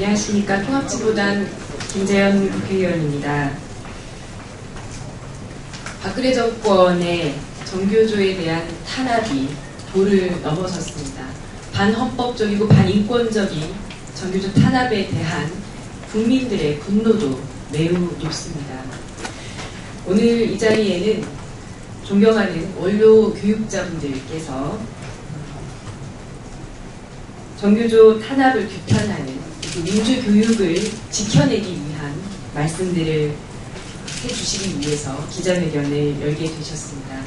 안녕하십니까. 통합지보단 김재현 국회의원입니다. 박근혜 정권의 정교조에 대한 탄압이 도를 넘어섰습니다. 반헌법적이고 반인권적인 정교조 탄압에 대한 국민들의 분노도 매우 높습니다. 오늘 이 자리에는 존경하는 원로 교육자분들께서 정교조 탄압을 규탄하는 민주교육을 지켜내기 위한 말씀들을 해주시기 위해서 기자회견을 열게 되셨습니다.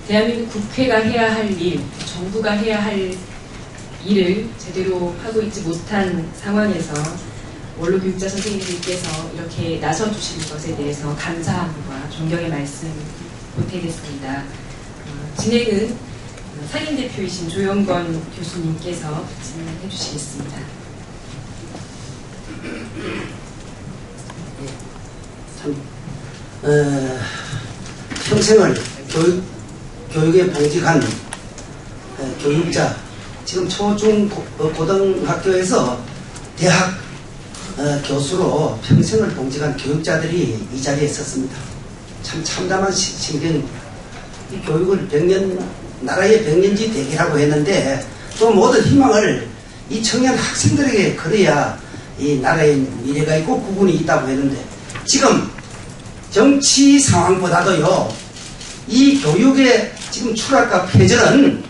대한민국 국회가 해야 할 일, 정부가 해야 할 일을 제대로 하고 있지 못한 상황에서 원로 교육자 선생님들께서 이렇게 나서주시는 것에 대해서 감사함과 존경의 말씀 보태겠습니다. 진행은 상임대표이신 조영건 교수님께서 진행해 주시겠습니다. 참, 평생을 교육에 봉직한 교육자, 지금 초, 중, 고등학교에서 대학 교수로 평생을 봉직한 교육자들이 이 자리에 있었습니다. 참 참담한 심경입니다. 이 교육을 나라의 백년지 대계라고 했는데 또 모든 희망을 이 청년 학생들에게 걸어야 이 나라의 미래가 있고 구분이 있다고 했는데 지금 정치 상황보다도요, 이 교육의 지금 추락과 폐절은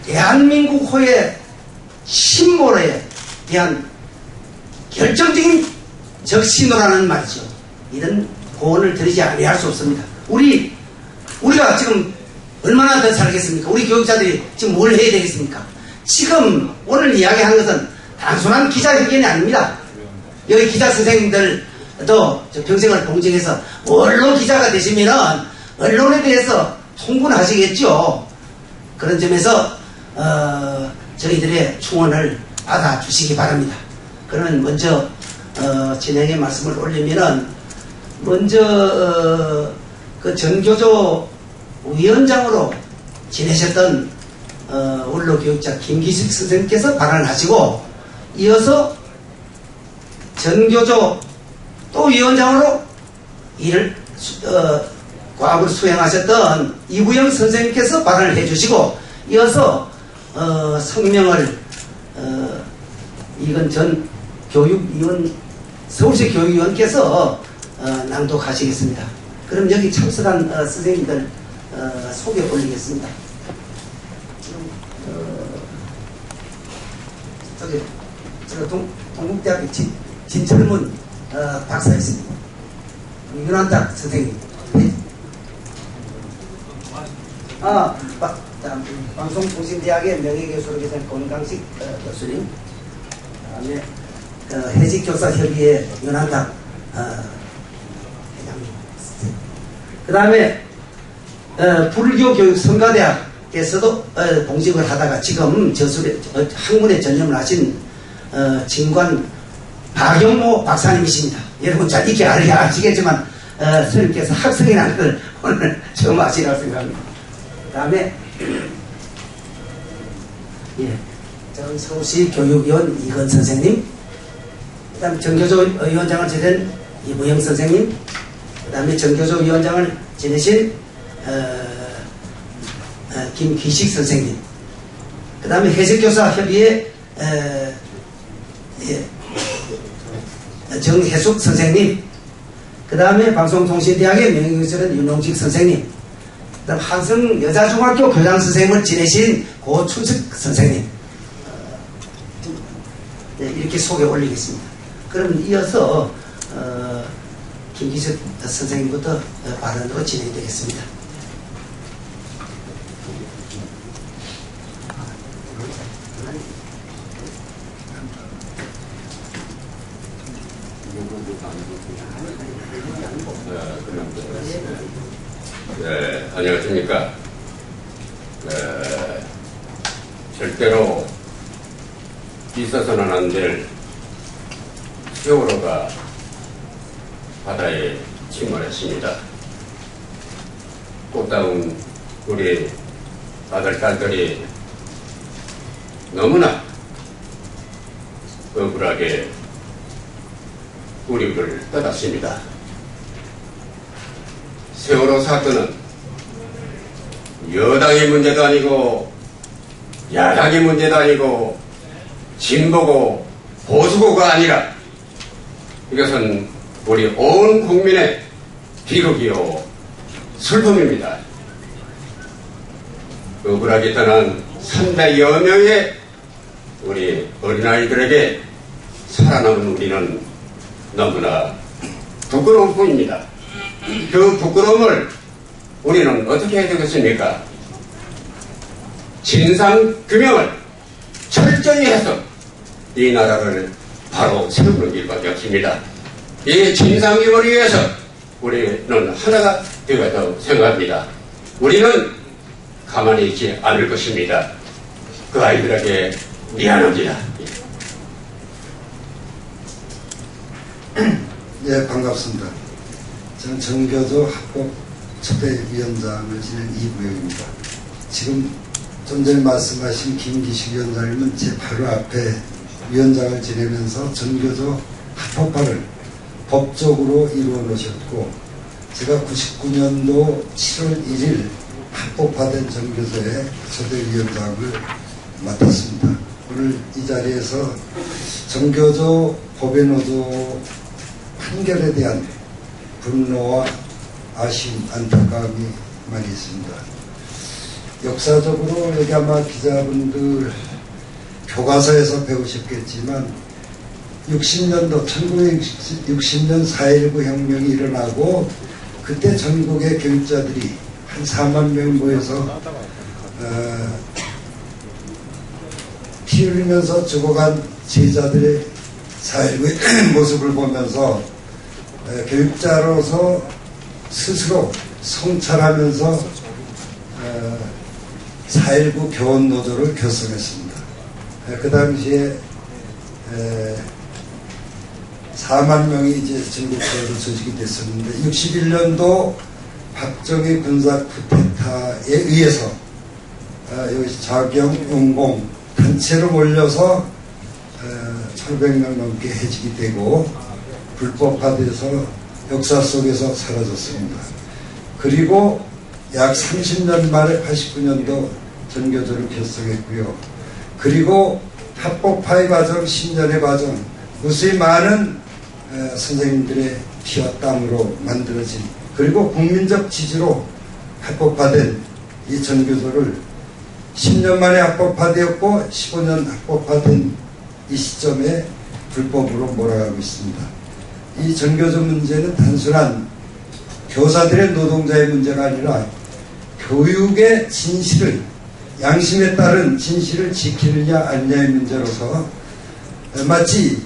대한민국호의 신보에 대한 결정적인 적신호라는 말이죠. 이런 고언을 드리지 아니할 수 없습니다. 우리가 지금 얼마나 더 살겠습니까? 우리 교육자들이 지금 뭘 해야 되겠습니까? 지금 오늘 이야기한 것은 단순한 기자회견이 아닙니다. 여기 기자 선생님들도 평생을 봉직해서 언론 기자가 되시면은 언론에 대해서 통분을 하시겠죠. 그런 점에서 저희들의 충원을 받아주시기 바랍니다. 그러면 먼저 진행의 말씀을 올리면은 먼저 그 전교조 위원장으로 지내셨던 원로교육자 김기식 선생님께서 발언을 하시고 이어서 전교조 또 위원장으로 일을 과학을 수행하셨던 이부영 선생님께서 발언을 해주시고 이어서 성명을 이건 전 교육위원 서울시 교육위원께서 낭독하시겠습니다. 그럼 여기 참석한 선생님들 소개 올리겠습니다. 동국대학교 진철문 박사 있습니다. 윤한탁 선생님. 방송통신대학의 명예교수로 계신 권강식 교수님. 그다음에 해직교사협의회 윤한탁 회장님. 그 다음에 불교교육 성가대학에서도 봉직을 하다가 지금 학문에 전념을 하신 진관 박영모 박사님이십니다. 여러분 잘 익히 아시겠지만 선생님께서 학생이라는 걸 오늘 처음 아시라고 생각합니다. 그 다음에 전 서울시 교육위원 이건 선생님, 그 다음에 정교조 위원장을 지낸 이부영 선생님, 그 다음에 정교조 위원장을 지내신 김기식 선생님, 그 다음에 해석교사협의회 정혜숙 선생님, 그 다음에 방송통신대학의 명예교수는 윤홍직 선생님, 그 다음 한성여자중학교 교장선생님을 지내신 고춘석 선생님, 이렇게 소개 올리겠습니다. 그럼 이어서 김기석 선생님부터 발언으로 진행되겠습니다. 네, 안녕하십니까. 절대로 있어서는 안 될 세월호가 바다에 침몰했습니다. 꽃다운 우리 아들, 딸들이 너무나 억울하게 우리를 떠났습니다. 세월호 사건은 여당의 문제도 아니고 야당의 문제도 아니고 진보고 보수고가 아니라 이것은 우리 온 국민의 비극이요 슬픔입니다. 억울하게 떠난 300여 명의 우리 어린아이들에게 살아남은 우리는 너무나 부끄러울 뿐입니다. 그 부끄러움을 우리는 어떻게 해야 되겠습니까? 진상규명을 철저히 해서 이 나라를 바로 세우는 일밖에 없습니다. 이 진상규명을 위해서 우리는 하나가 되어야 생각합니다. 우리는 가만히 있지 않을 것입니다. 그 아이들에게 미안합니다. 네, 반갑습니다. 저는 전교조 합법 초대위원장을 지낸 이부영입니다. 지금 좀 전에 말씀하신 김기식 위원장님은 제 바로 앞에 위원장을 지내면서 전교조 합법화를 법적으로 이루어 놓으셨고, 제가 99년도 7월 1일 합법화된 전교조의 초대위원장을 맡았습니다. 오늘 이 자리에서 전교조 법외노조 판결에 대한 분노와 아쉬움, 안타까움이 많이 있습니다. 역사적으로 여기 아마 기자분들 교과서에서 배우셨겠지만 60년도 1960년 4.19 혁명이 일어나고 그때 전국의 교육자들이 한 4만 명 모여서 피 흘리면서 죽어간 제자들의 4.19의 모습을 보면서 교육자로서 스스로 성찰하면서 4.19 교원노조를 결성했습니다. 그 당시에 4만 명이 이제 전국적으로 조직이 됐었는데 61년도 박정희 군사 쿠데타에 의해서 여기 자경, 용공 단체로 몰려서 1,500명 넘게 해직이 되고 불법화돼서 역사 속에서 사라졌습니다. 그리고 약 30년 만에 89년도 전교조를 결성했고요. 그리고 합법화의 과정, 10년의 과정, 무수히 많은 선생님들의 피와 땀으로 만들어진, 그리고 국민적 지지로 합법화된 이 전교조를 10년 만에 합법화되었고 15년 합법화된 이 시점에 불법으로 몰아가고 있습니다. 이 전교조 문제는 단순한 교사들의 노동자의 문제가 아니라 교육의 진실을, 양심에 따른 진실을 지키느냐 아니냐의 문제로서 마치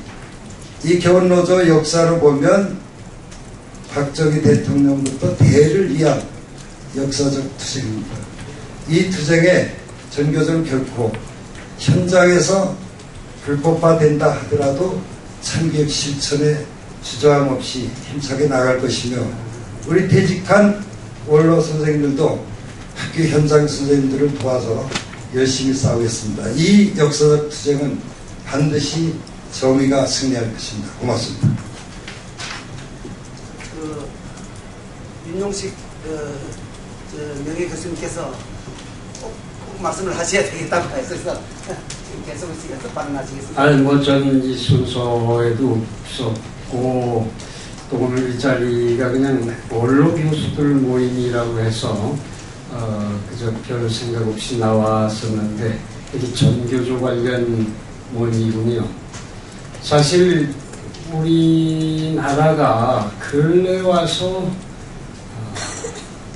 이 교원노조 역사로 보면 박정희 대통령부터 대를 이은 역사적 투쟁입니다. 이 투쟁에 전교조는 결코 현장에서 불법화된다 하더라도 참교육 실천에 주저함 없이 힘차게 나갈 것이며, 우리 퇴직한 원로 선생님들도 학교 현장 선생님들을 도와서 열심히 싸우겠습니다. 이 역사적 투쟁은 반드시 정의가 승리할 것입니다. 고맙습니다. 윤용식 명예 교수님께서 꼭 말씀을 하셔야 되겠다고 해서 계속 계속 발언하시겠습니다. 아니 전 이 순서에도 없었고 또 오늘 이 자리가 그냥 원로 교수들 모임이라고 해서 그저 별 생각 없이 나왔었는데 여기 전교조 관련 모임이군요. 사실 우리나라가 근래 와서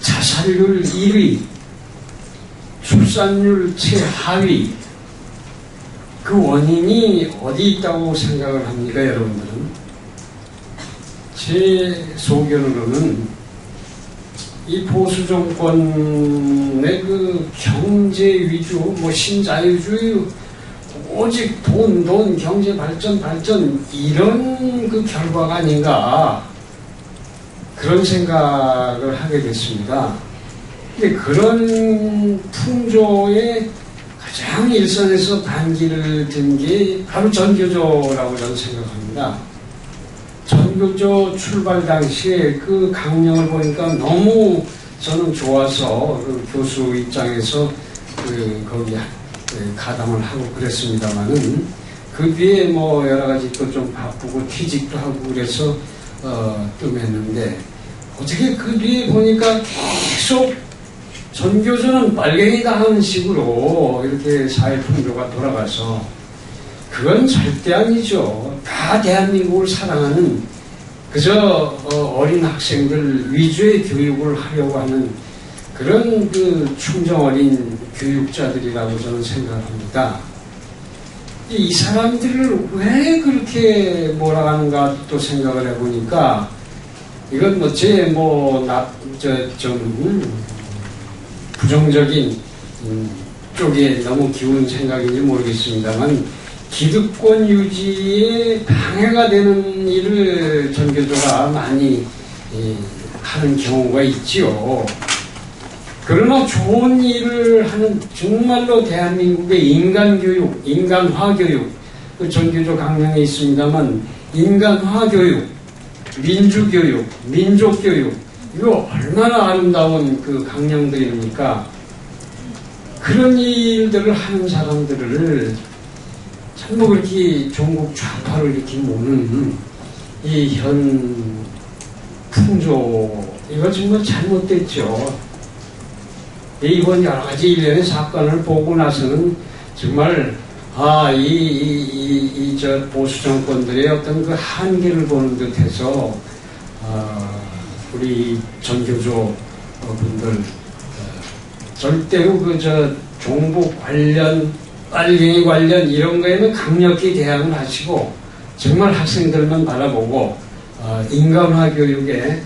자살률 1위, 출산율 최하위, 그 원인이 어디 있다고 생각을 합니까, 여러분들은? 제 소견으로는 이 보수 정권의 그 경제 위주, 신자유주의, 오직 돈, 경제 발전, 이런 그 결과가 아닌가, 그런 생각을 하게 됐습니다. 근데 그런 풍조에 가장 일선에서 반기를 든 게 바로 전교조라고 저는 생각합니다. 전교조 출발 당시에 그 강령을 보니까 너무 저는 좋아서 그 교수 입장에서 거기 가담을 하고 그랬습니다만은 그 뒤에 뭐 여러 가지 또 좀 바쁘고 퇴직도 하고 그래서 뜸했는데 어떻게 그 뒤에 보니까 계속 전교조는 빨갱이다 하는 식으로 이렇게 사회 풍조가 돌아가서 그건 절대 아니죠. 다 대한민국을 사랑하는 그저 어린 학생들 위주의 교육을 하려고 하는 그런 그 충정 어린 교육자들이라고 저는 생각합니다. 이 사람들을 왜 그렇게 몰아가는가 또 생각을 해보니까 이건 뭐 좀 부정적인 쪽에 너무 기운 생각인지 모르겠습니다만 기득권 유지에 방해가 되는 일을 전교조가 많이 하는 경우가 있지요. 그러나 좋은 일을 하는 정말로 대한민국의 인간교육, 인간화교육, 그 전교조 강령에 있습니다만 인간화교육, 민주교육, 민족교육 이거 얼마나 아름다운 그 강령들입니까? 그런 일들을 하는 사람들을 전부 그렇게 종국 좌파를 이렇게 모는 이 현 풍조 이거 정말 잘못됐죠. 이번 여러 가지 일련의 사건을 보고 나서는 정말 저 보수 정권들의 어떤 그 한계를 보는 듯해서 우리 전교조 분들 절대로 종북 관련 빨갱이 관련 이런 거에는 강력히 대항을 하시고 정말 학생들만 바라보고 인간화 교육에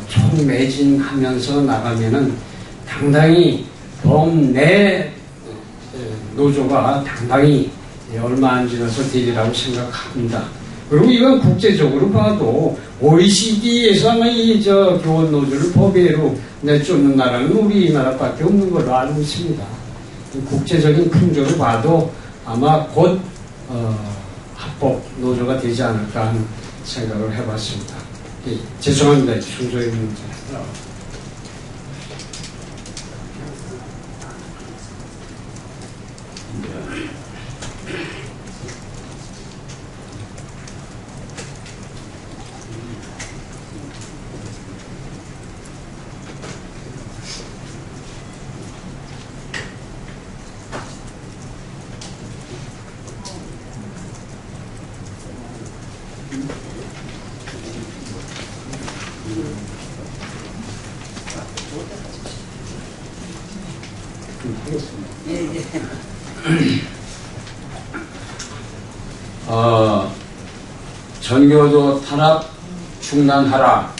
총매진하면서 나가면은 당당히 내 노조가 당당히 얼마 안 지나서 되리라고 생각합니다. 그리고 이건 국제적으로 봐도 OECD에서 아마 교원 노조를 법외로 내쫓는 나라는 우리나라밖에 없는 걸로 알고 있습니다. 국제적인 풍조를 봐도 아마 곧 합법 노조가 되지 않을까 하는 생각을 해봤습니다. 죄송합니다. 순서의 문제. 전교조 탄압 중단하라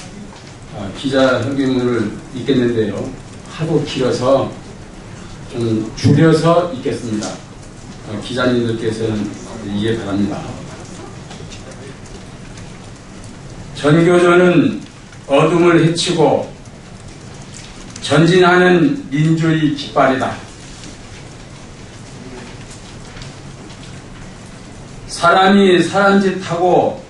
기자회견문을 읽겠는데요. 하도 길어서 좀 줄여서 읽겠습니다. 기자님들께서는 이해 바랍니다. 전교조는 어둠을 헤치고 전진하는 민주의 깃발이다. 사람이 사람 짓하고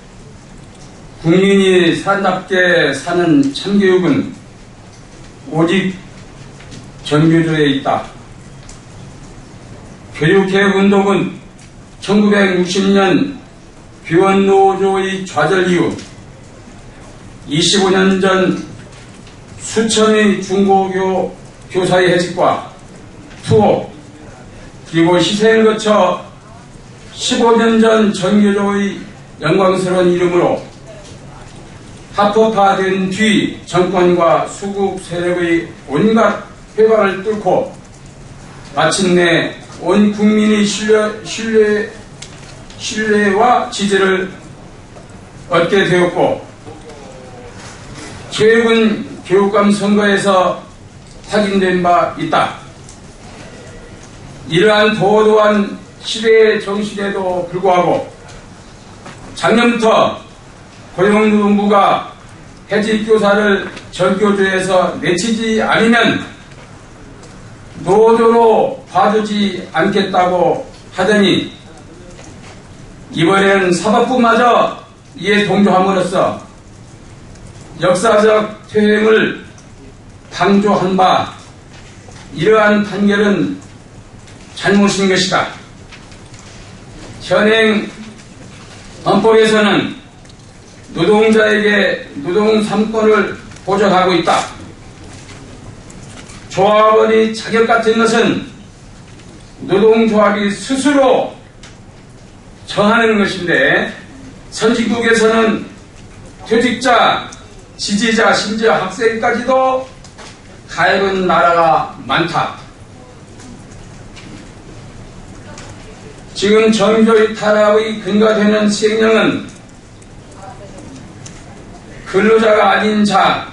국민이 사람답게 사는 참교육은 오직 전교조에 있다. 교육개혁 운동은 1960년 교원노조의 좌절 이후 25년 전 수천의 중고교 교사의 해직과 투옥 그리고 희생을 거쳐 15년 전 전교조의 영광스러운 이름으로 합법화된 뒤 정권과 수국 세력의 온갖 회방을 뚫고 마침내 온 국민의 신뢰와 지지를 얻게 되었고 최근 교육감 선거에서 확인된 바 있다. 이러한 도도한 시대의 정신에도 불구하고 작년부터 고용노동부가 해직교사를 전교조에서 내치지 않으면 노조로 봐주지 않겠다고 하더니 이번엔 사법부마저 이에 동조함으로써 역사적 퇴행을 방조한 바 이러한 판결은 잘못인 것이다. 현행 헌법에서는 노동자에게 노동 3권을 보장하고 있다. 조합원의 자격 같은 것은 노동조합이 스스로 정하는 것인데 선진국에서는 퇴직자, 지지자, 심지어 학생까지도 가입은 나라가 많다. 지금 정규조의 탄압의 근거가 되는 시행령은 근로자가 아닌 자,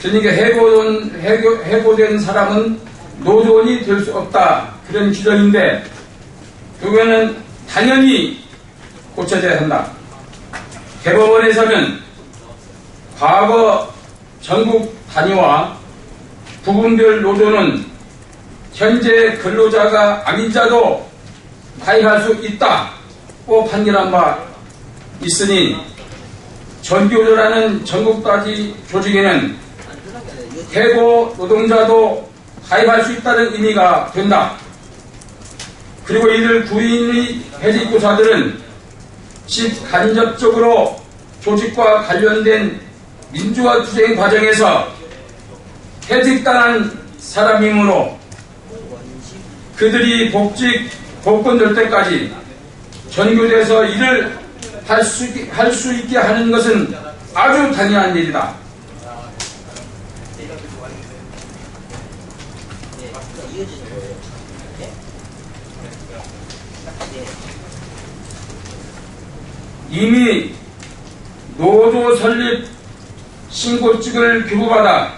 그러니까 해고된 사람은 노조원이 될 수 없다. 그런 규정인데 그거는 당연히 고쳐져야 한다. 대법원에서는 과거 전국 단위와 부분별 노조는 현재 근로자가 아닌 자도 가입할 수 있다고 판결한 바 있으니 전교조라는 전국단위 조직에는 해고 노동자도 가입할 수 있다는 의미가 된다. 그리고 이들 구인의 해직교사들은 직간접적으로 조직과 관련된 민주화 투쟁 과정에서 해직당한 사람이므로 그들이 복권될 때까지 전교조에서 일을 할 수 있게 하는 것은 아주 당연한 일이다. 이미 노조 설립 신고증을 교부받아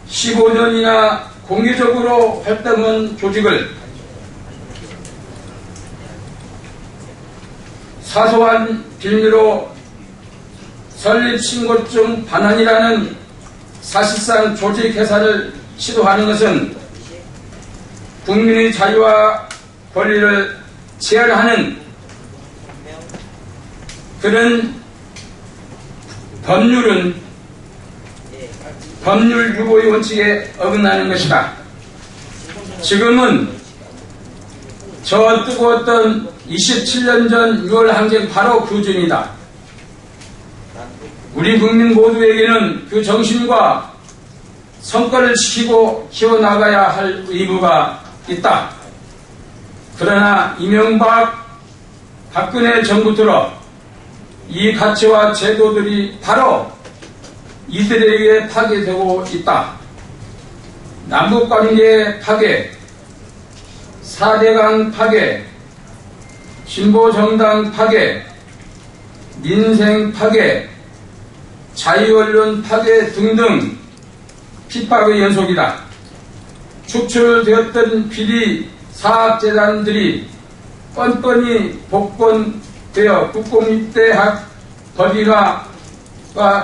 15년이나 공개적으로 활동한 조직을 사소한 빌미로 설립 신고증 반환이라는 사실상 조직 해산을 시도하는 것은 국민의 자유와 권리를 제한하는 그런 법률 유보의 원칙에 어긋나는 것이다. 지금은 저 뜨거웠던 27년 전 6월 항쟁 바로 그 전이다. 우리 국민 모두에게는 그 정신과 성과를 지키고 키워나가야 할 의무가 있다. 그러나 이명박, 박근혜 정부 들어 이 가치와 제도들이 바로 이들에게 파괴되고 있다. 남북관계 파괴, 4대강 파괴, 진보정당 파괴, 민생 파괴, 자유언론 파괴 등등 핍박의 연속이다. 축출되었던 비리 사학재단들이 뻔뻔히 복권되어 국공립대학 법인화와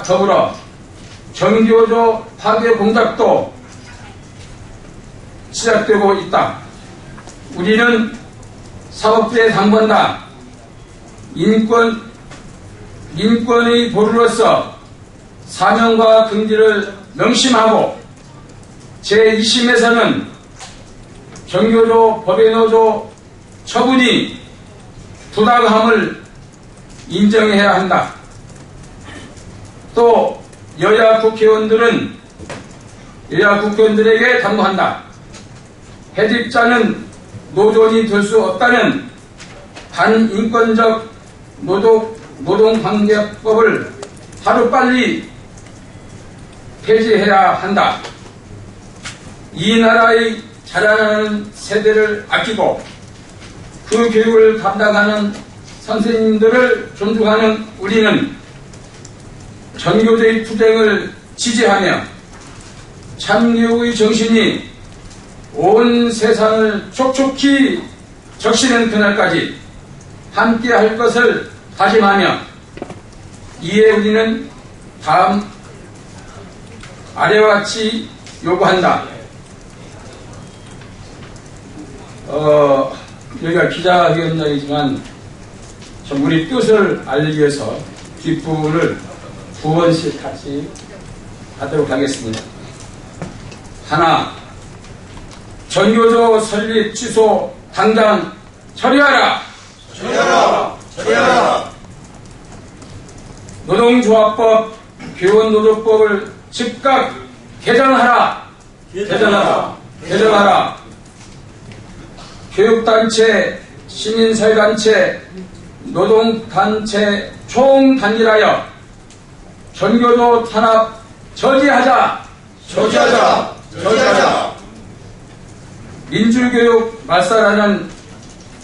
더불어 정교조 파괴 공작도 시작되고 있다. 우리는 사법부에 당번다. 인권의 보루로서 사명과 긍지를 명심하고 제2심에서는 정교조 법인노조 처분이 부당함을 인정해야 한다. 또 여야 국회의원들에게 당부한다. 해직자는 노조원이 될 수 없다는 반인권적 노동관계법을 하루빨리 폐지해야 한다. 이 나라의 자라나는 세대를 아끼고 그 교육을 담당하는 선생님들을 존중하는 우리는 전교조의 투쟁을 지지하며 참교육의 정신이 온 세상을 촉촉히 적시는 그날까지 함께 할 것을 다짐하며 이에 우리는 다음 아래와 같이 요구한다. 여기가 기자회견장이지만 좀 우리 뜻을 알리기 위해서 뒷부분을 2번씩 같이 하도록 하겠습니다. 하나, 전교조 설립 취소 당장 처리하라. 노동조합법, 교원노조법을 즉각 개정하라. 교육단체, 시민사회단체, 노동단체 총단일하여 전교조 탄압 저지하자. 민주교육 말살하는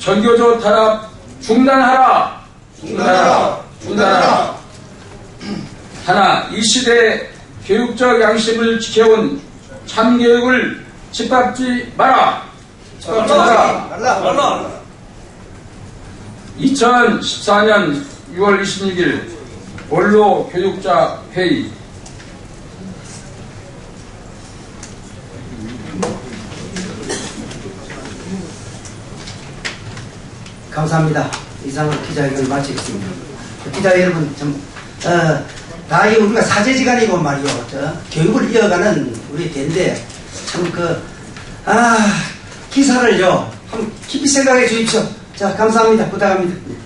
전교조 탄압 중단하라. 하나, 이 시대 교육적 양심을 지켜온 참교육을 짓밟지 마라. 2014년 6월 26일 원로 교육자 회의. 감사합니다. 이상으로 기자회견을 마치겠습니다. 기자 여러분, 다 우리가 사제지간이고 말이요. 교육을 이어가는 우리 대인데, 기사를요, 한번 깊이 생각해 주십시오. 자, 감사합니다. 부탁합니다.